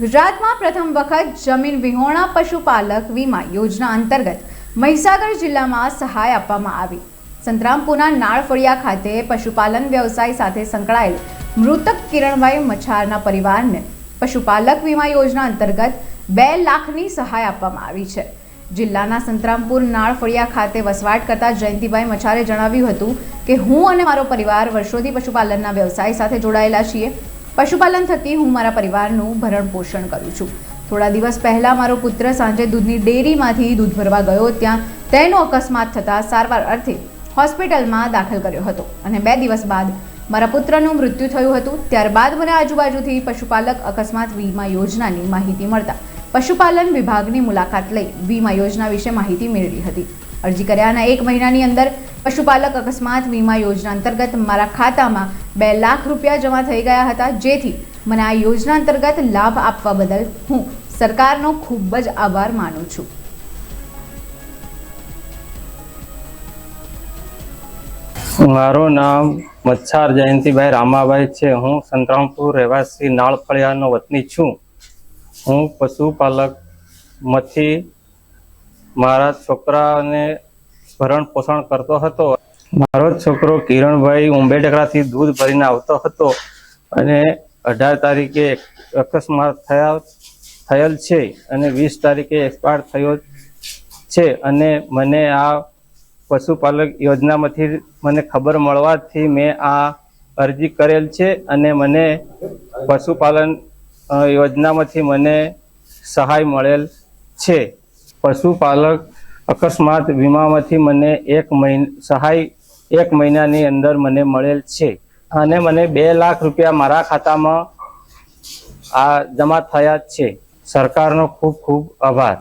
ગુજરાતમાં પ્રથમ વખત જમીન વિહોણા પશુપાલક વીમા યોજના અંતર્ગત મહીસાગર જિલ્લામાં સહાય આપવામાં આવી। સંતરામપુરના નાળફળિયા ખાતે પશુપાલન વ્યવસાય સાથે સંકળાયેલ મૃતક કિરણભાઈ મચ્છારના પરિવારને પશુપાલક વીમા યોજના અંતર્ગત 2 લાખની સહાય આપવામાં આવી છે। જિલ્લાના સંતરામપુર નાળફળિયા ખાતે વસવાટ કરતા જયંતિભાઈ મચ્છારે જણાવ્યું હતું કે હું અને મારો પરિવાર વર્ષોથી પશુપાલનના વ્યવસાય સાથે જોડાયેલા છીએ। પશુપાલન થકી હું મારા પરિવારનું ભરણ પોષણ કરું છું। થોડા દિવસ પહેલા મારો પુત્ર સાંજે દૂધની ડેરીમાંથી દૂધ ભરવા ગયો, ત્યાં તેનો અકસ્માત થતાં સારવાર અર્થે હોસ્પિટલમાં દાખલ કર્યો હતો અને 2 દિવસ બાદ મારા પુત્રનું મૃત્યુ થયું હતું। ત્યારબાદ મને આજુબાજુથી પશુપાલક અકસ્માત વીમા યોજનાની માહિતી મળતા પશુપાલન વિભાગની મુલાકાત લઈ વીમા યોજના વિશે માહિતી મેળવી હતી। અરજી કર્યાના 1 મહિનાની અંદર પશુપાલક અકસ્માત વીમા યોજના અંતર્ગત મારા ખાતામાં 2 લાખ રૂપિયા જમા થઈ ગયા હતા, જેથી મને આ યોજના અંતર્ગત લાભ આપવા બદલ હું સરકારનો ખૂબ જ આભાર માનું છું। મારું નામ મચ્છાર જયંતિભાઈ રામાભાઈ છે। હું સંતરામપુર રહેવાસી નાળફળિયાનો વતની છું। હું પશુપાલકમાંથી મારા છોકરાને ભરણ પોષણ કરતો હતો। મારો છોકરો કિરણભાઈ ઉંબેડકરાથી દૂધ ભરીને આવતો હતો અને 18 તારીખે અકસ્માત થયેલ છે અને 20 તારીખે એક્સપાયર થયો છે અને મને આ પશુપાલક યોજનામાંથી મને ખબર મળવાથી મેં આ અરજી કરેલ છે અને મને પશુપાલન યોજનામાંથી મને સહાય મળેલ છે। પશુપાલક અકસ્માત વીમામાંથી મને 1 મહિનાની અંદર મને મળેલ છે અને મને 2 લાખ રૂપિયા મારા ખાતામાં આ જમા થયા છે। સરકારનો ખૂબ ખૂબ આભાર।